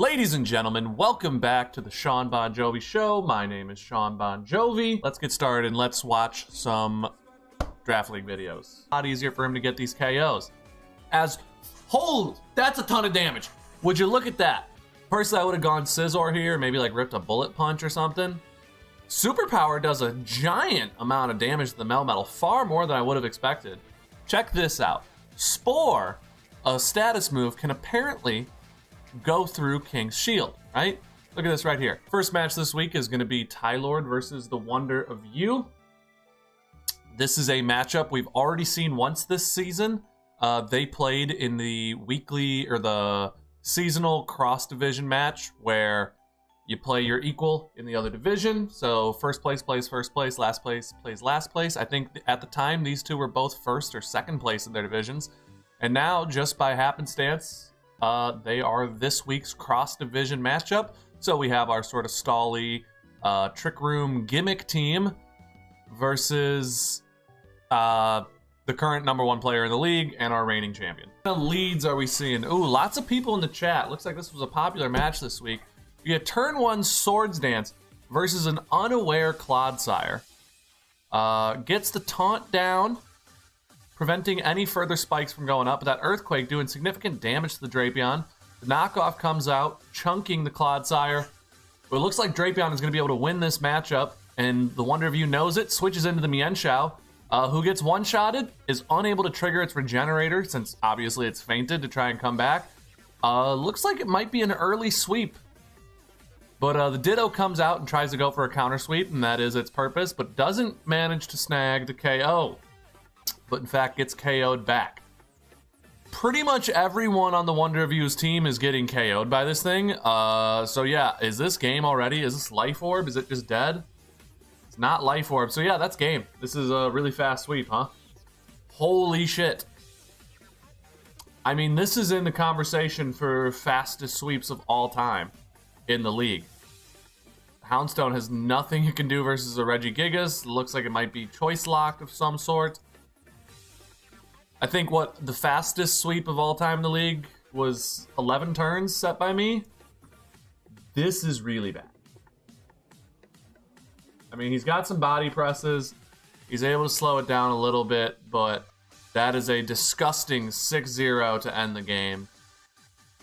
Ladies and gentlemen, welcome back to the SeanBonJoviii show. My name is SeanBonJoviii. Let's get started and let's watch some Draft League videos. A lot easier for him to get these KOs. That's a ton of damage. Would you look at that? Personally, I would have gone Scizor here, maybe like ripped a bullet punch or something. Superpower does a giant amount of damage to the Melmetal, far more than I would have expected. Check this out. Spore, a status move, can apparently go through King's Shield, right? Look at this right here. First match this week is going to be Tylord versus the Wonder of You. This is a matchup we've already seen once this season. They played in the weekly or the seasonal cross division match where you play your equal in the other division. So first place plays first place, last place plays last place. I think at the time these two were both first or second place in their divisions. And now, just by happenstance, they are this week's cross-division matchup. So we have our sort of stally Trick Room gimmick team versus the current #1 player in the league and our reigning champion. What kind of leads are we seeing? Ooh, lots of people in the chat. Looks like this was a popular match this week. You get turn 1 Swords Dance versus an unaware Clodsire. Gets the taunt down, preventing any further spikes from going up, but that Earthquake doing significant damage to the Drapion. The knockoff comes out, chunking the Clodsire. But it looks like Drapion is going to be able to win this matchup, and the Wonder of You knows it, switches into the Mienshao, who gets one-shotted, is unable to trigger its Regenerator, since obviously it's fainted to try and come back. Looks like it might be an early sweep. But the Ditto comes out and tries to go for a counter sweep, and that is its purpose, but doesn't manage to snag the KO. But in fact gets KO'd back. Pretty much everyone on the Wonder of You's team is getting KO'd by this thing. So yeah, is this game already? Is this Life Orb? Is it just dead? It's not Life Orb. So yeah, that's game. This is a really fast sweep, huh? Holy shit. I mean, this is in the conversation for fastest sweeps of all time in the league. Houndstone has nothing it can do versus a Regigigas. Looks like it might be choice locked of some sort. I think what the fastest sweep of all time in the league was 11 turns set by me. This is really bad. I mean, he's got some body presses. He's able to slow it down a little bit, but that is a disgusting 6-0 to end the game.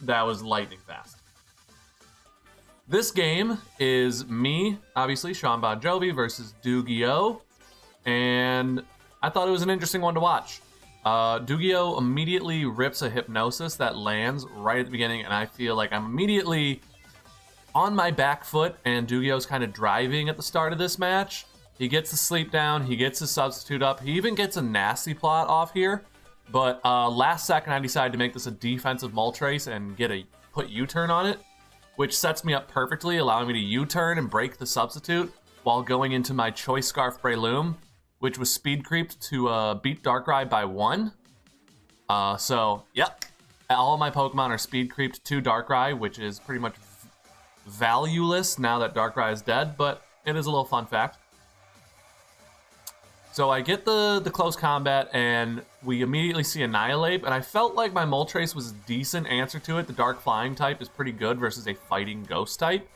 That was lightning fast. This game is me, obviously, SeanBonJoviii versus Dugio, and I thought it was an interesting one to watch. Dugio immediately rips a Hypnosis that lands right at the beginning, and I feel like I'm immediately on my back foot, and Dugio's kind of driving at the start of this match. He gets the sleep down, he gets his substitute up, he even gets a nasty plot off here, but last second I decided to make this a defensive Moltres and put U-turn on it, which sets me up perfectly, allowing me to U-turn and break the substitute while going into my Choice Scarf Breloom, which was speed creeped to beat Darkrai by 1. So, yep. All of my Pokemon are speed creeped to Darkrai, which is pretty much valueless now that Darkrai is dead, but it is a little fun fact. So I get the close combat, and we immediately see Annihilate, and I felt like my Moltres was a decent answer to it. The Dark Flying type is pretty good versus a Fighting Ghost type.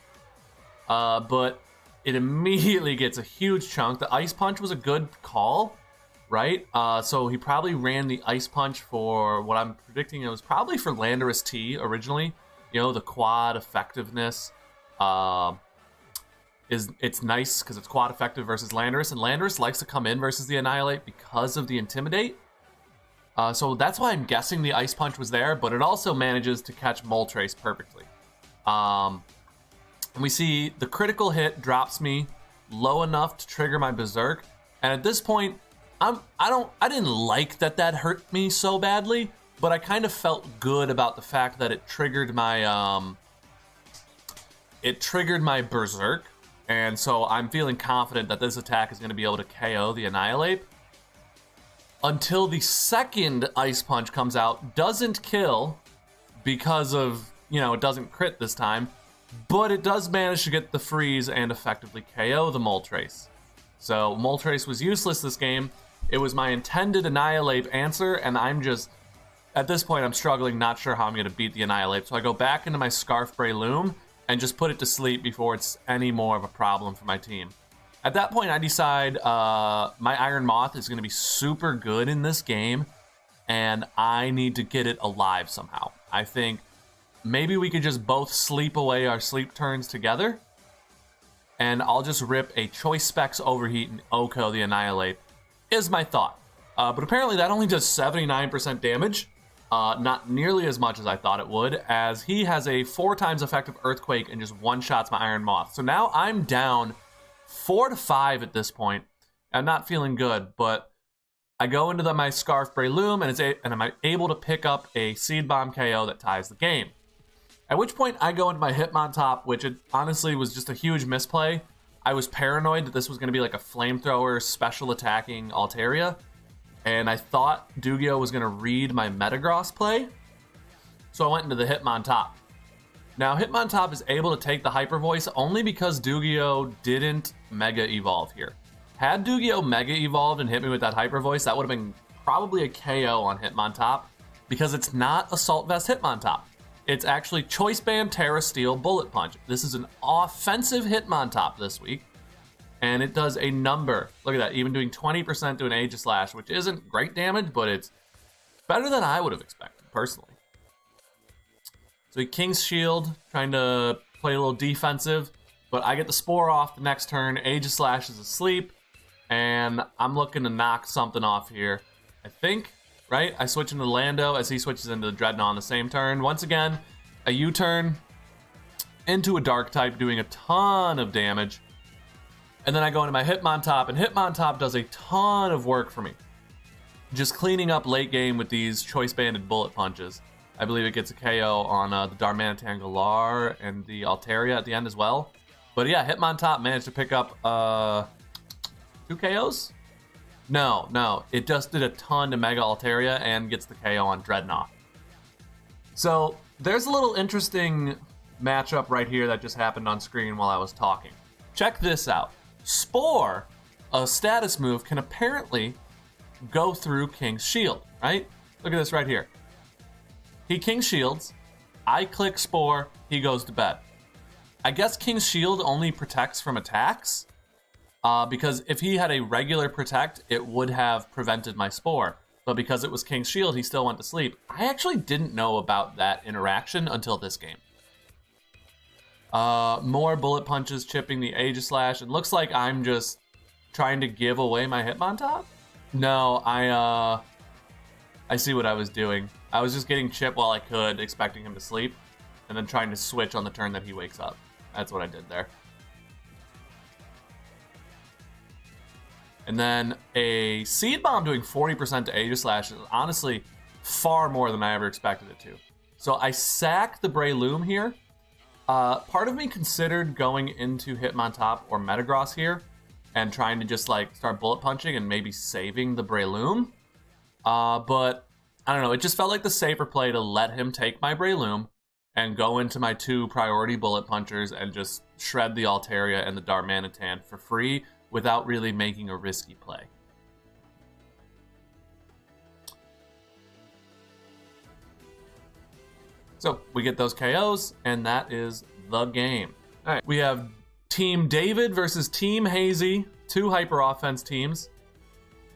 But it immediately gets a huge chunk. The Ice Punch was a good call, right? So he probably ran the Ice Punch for what I'm predicting it was probably for Landorus T originally. You know, the quad effectiveness it's nice because it's quad effective versus Landorus, and Landorus likes to come in versus the Annihilate because of the Intimidate. So that's why I'm guessing the Ice Punch was there, but it also manages to catch Moltres perfectly. And we see the critical hit drops me low enough to trigger my Berserk, and at this point, I didn't like that hurt me so badly, but I kind of felt good about the fact that it triggered my Berserk, and so I'm feeling confident that this attack is going to be able to KO the Annihilate. Until the second Ice Punch comes out, doesn't kill because of, it doesn't crit this time, but it does manage to get the freeze and effectively KO the Moltres. So Moltres was useless this game. It was my intended Annihilate answer, and I'm just at this point, I'm struggling, not sure how I'm going to beat the Annihilate. So I go back into my Scarf Breloom and just put it to sleep before it's any more of a problem for my team. At that point, I decide my Iron Moth is going to be super good in this game, and I need to get it alive somehow. I think maybe we could just both sleep away our sleep turns together, and I'll just rip a Choice Specs Overheat and Oko the Annihilate, is my thought. But apparently that only does 79% damage. Not nearly as much as I thought it would, as he has a 4 times effective Earthquake and just one-shots my Iron Moth. So now I'm down 4 to 5 at this point. I'm not feeling good, but I go into my Scarf Breloom, and I'm able to pick up a Seed Bomb KO that ties the game. At which point I go into my Hitmontop, which it honestly was just a huge misplay. I was paranoid that this was going to be like a Flamethrower special attacking Altaria, and I thought Dugio was going to read my Metagross play, so I went into the Hitmontop. Now, Hitmontop is able to take the Hyper Voice only because Dugio didn't Mega Evolve here. Had Dugio Mega Evolved and hit me with that Hyper Voice, that would have been probably a KO on Hitmontop, because it's not Assault Vest Hitmontop. It's actually Choice Band, Terra Steel, Bullet Punch. This is an offensive Hitmontop this week, and it does a number. Look at that, even doing 20% to an Aegislash, which isn't great damage, but it's better than I would have expected, personally. So he King's Shield, trying to play a little defensive, but I get the Spore off the next turn. Aegislash is asleep, and I'm looking to knock something off here. I think, right? I switch into Lando as he switches into the Dreadnought on the same turn. Once again, a U-turn into a Dark type, doing a ton of damage. And then I go into my Hitmontop, and Hitmontop does a ton of work for me. Just cleaning up late game with these choice-banded bullet punches. I believe it gets a KO on the Darmanitan Galar and the Altaria at the end as well. But yeah, Hitmontop managed to pick up 2 KOs? No, it just did a ton to Mega Altaria and gets the KO on Dreadnought. So there's a little interesting matchup right here that just happened on screen while I was talking. Check this out. Spore, a status move, can apparently go through King's Shield, right? Look at this right here. He King's Shields, I click Spore, he goes to bed. I guess King's Shield only protects from attacks, because if he had a regular protect, it would have prevented my Spore. But because it was King's Shield, he still went to sleep. I actually didn't know about that interaction until this game. More bullet punches chipping the Aegislash. It looks like I'm just trying to give away my Hitmontop. No, I see what I was doing. I was just getting chip while I could, expecting him to sleep, and then trying to switch on the turn that he wakes up. That's what I did there. And then a Seed Bomb doing 40% to Aegislash is honestly far more than I ever expected it to. So I sack the Breloom here. Part of me considered going into Hitmontop or Metagross here and trying to just like start bullet punching and maybe saving the Breloom. But I don't know, it just felt like the safer play to let him take my Breloom and go into my 2 priority bullet punchers and just shred the Altaria and the Darmanitan for free without really making a risky play. So we get those KOs, and that is the game. All right, we have Team David versus Team Hazy, 2 hyper offense teams.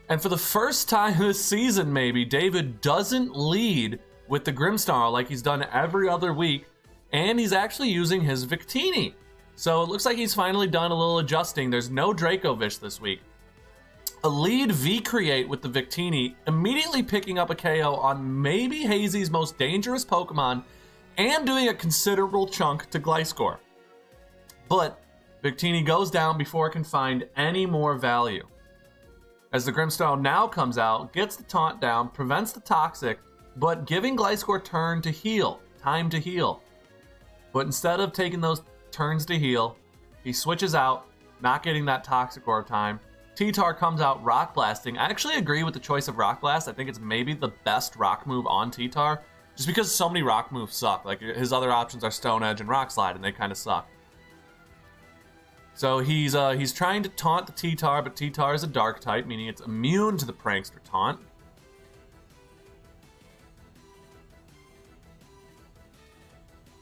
And for the first time this season, maybe, David doesn't lead with the Grimmsnarl like he's done every other week, and he's actually using his Victini. So it looks like he's finally done a little adjusting. There's no Dracovish this week. A lead V-Create with the Victini, immediately picking up a KO on maybe Hazy's most dangerous Pokemon, and doing a considerable chunk to Gliscor. But Victini goes down before it can find any more value. As the Grimmsnarl now comes out, gets the taunt down, prevents the Toxic, but giving Gliscor time to heal. But instead of taking those turns to heal, he switches out, not getting that Toxic Orb time. T-Tar comes out Rock Blasting. I actually agree with the choice of Rock Blast. I think it's maybe the best rock move on T-Tar, just because so many rock moves suck. Like, his other options are Stone Edge and Rock Slide, and they kind of suck. So he's trying to taunt the T-Tar, but T-Tar is a Dark type, meaning it's immune to the Prankster taunt.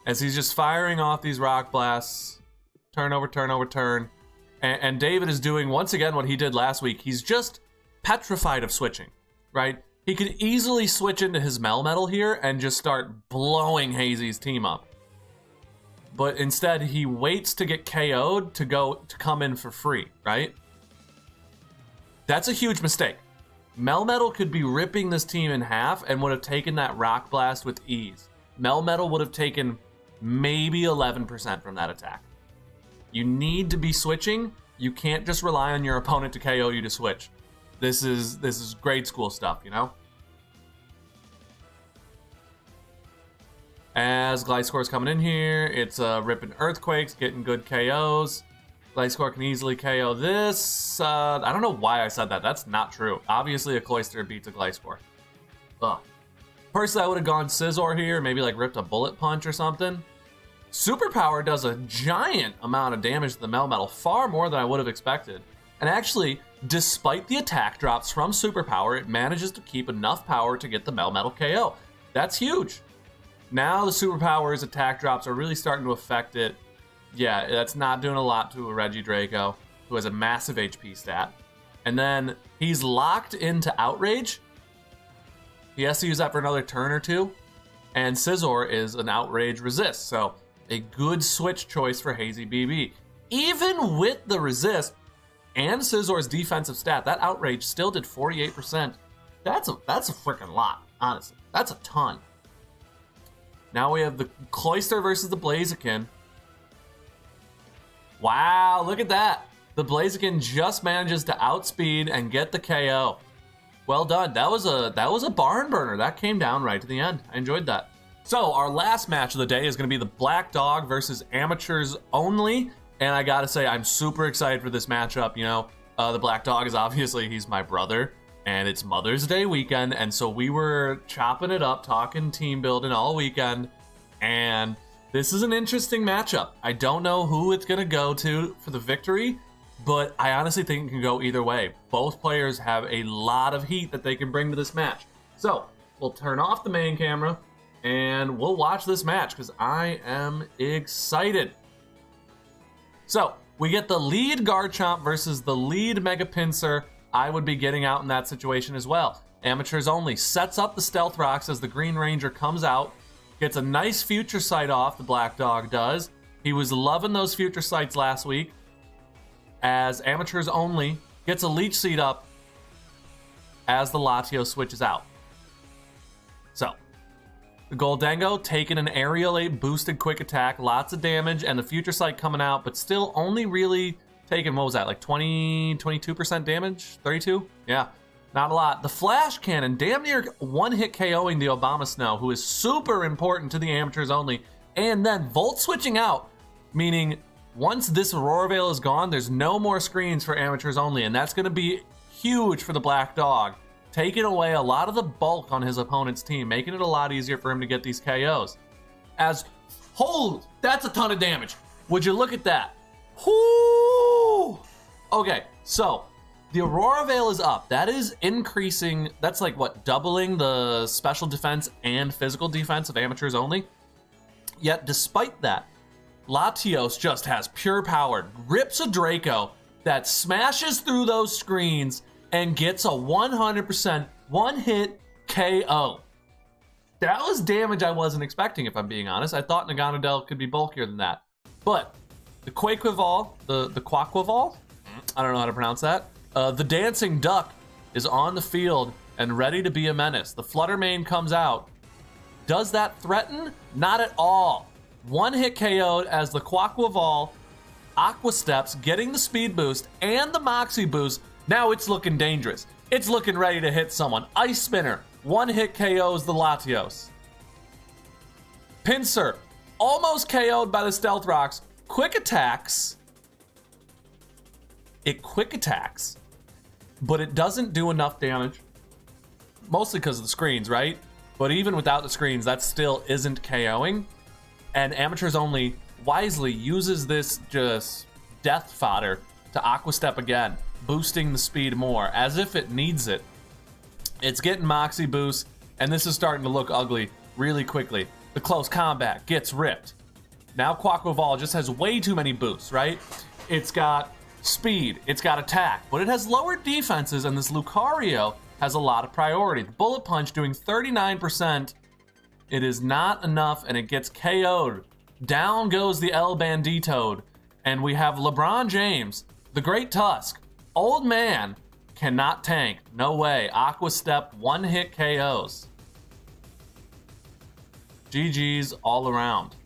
as he's just firing off these rock blasts. Turn over, turn over, turn. And David is doing, once again, what he did last week. He's just petrified of switching, right? He could easily switch into his Melmetal here and just start blowing Hazy's team up. But instead, he waits to get KO'd to come in for free, right? That's a huge mistake. Melmetal could be ripping this team in half and would have taken that Rock Blast with ease. Melmetal would have taken maybe 11% from that attack. You need to be switching. You can't just rely on your opponent to KO you to switch. This is grade school stuff, you know? As Gliscor's coming in here, it's ripping Earthquakes, getting good KOs. Gliscor can easily KO this. I don't know why I said that. That's not true. Obviously, a Cloyster beats a Gliscor. Ugh. Personally, I would have gone Scizor here, maybe like ripped a Bullet Punch or something. Superpower does a giant amount of damage to the Melmetal, far more than I would have expected. And actually, despite the attack drops from Superpower, it manages to keep enough power to get the Melmetal KO. That's huge. Now the Superpower's attack drops are really starting to affect it. Yeah, that's not doing a lot to a Regidrago, who has a massive HP stat. And then he's locked into Outrage. He has to use that for another turn or two. And Scizor is an Outrage resist, so a good switch choice for Hazy BB. Even with the resist and Scizor's defensive stat, that Outrage still did 48%. That's a freaking lot, honestly. That's a ton. Now we have the Cloyster versus the Blaziken. Wow, look at that. The Blaziken just manages to outspeed and get the KO. Well done. That was a barn burner. That came down right to the end. I enjoyed that. So our last match of the day is going to be the Black Dog versus Amateurs Only. And I got to say, I'm super excited for this matchup. You know, the Black Dog is obviously, he's my brother. And it's Mother's Day weekend, and so we were chopping it up, talking team building all weekend, and this is an interesting matchup. I don't know who it's going to go to for the victory, but I honestly think it can go either way. Both players have a lot of heat that they can bring to this match. So, we'll turn off the main camera, and we'll watch this match, because I am excited. So, we get the lead Garchomp versus the lead Mega Pinsir. I would be getting out in that situation as well. Amateurs Only sets up the Stealth Rocks as the Green Ranger comes out. Gets a nice Future Sight off, the Black Dog does. He was loving those Future Sights last week. As Amateurs Only gets a Leech Seed up as the Latios switches out. So, the Goldengo taking an Aerial 8 boosted Quick Attack. Lots of damage, and the Future Sight coming out, but still only really taking, what was that, like 22% damage? 32? Yeah, not a lot. The Flash Cannon damn near one-hit KOing the Obama Snow, who is super important to the Amateurs Only. And then Volt switching out, meaning once this Aurora Veil is gone, there's no more screens for Amateurs Only, and that's going to be huge for the Black Dog. Taking away a lot of the bulk on his opponent's team, making it a lot easier for him to get these KOs. As, holy, that's a ton of damage. Would you look at that? Whoo! Okay, so the Aurora Veil is up. That is increasing. That's like what, doubling the special defense and physical defense of Amateurs Only. Yet, despite that, Latios just has pure power, rips a Draco that smashes through those screens and gets a 100% one-hit KO. That was damage I wasn't expecting, if I'm being honest. I thought Naganadel could be bulkier than that, but the Quaquaval, the Quaquaval, I don't know how to pronounce that. The Dancing Duck is on the field and ready to be a menace. The Fluttermane comes out. Does that threaten? Not at all. One hit KO'd as the Quaquaval Aqua Steps, getting the speed boost and the Moxie boost. Now it's looking dangerous. It's looking ready to hit someone. Ice Spinner, one hit KOs the Latios. Pinsir, almost KO'd by the Stealth Rocks. Quick attacks. It quick attacks, but it doesn't do enough damage. Mostly because of the screens, right? But even without the screens, that still isn't KOing. And Amateurs Only wisely uses this just death fodder to Aqua Step again, boosting the speed more, as if it needs it. It's getting Moxie boost, and this is starting to look ugly really quickly. The close combat gets ripped. Now Quaquaval just has way too many boosts, right? It's got speed, it's got attack, but it has lower defenses, and this Lucario has a lot of priority. The bullet punch doing 39%. It is not enough, and it gets KO'd. Down goes the El Banditoed, and we have LeBron James, the Great Tusk. Old man cannot tank. No way. Aqua Step, one hit KOs. GG's all around.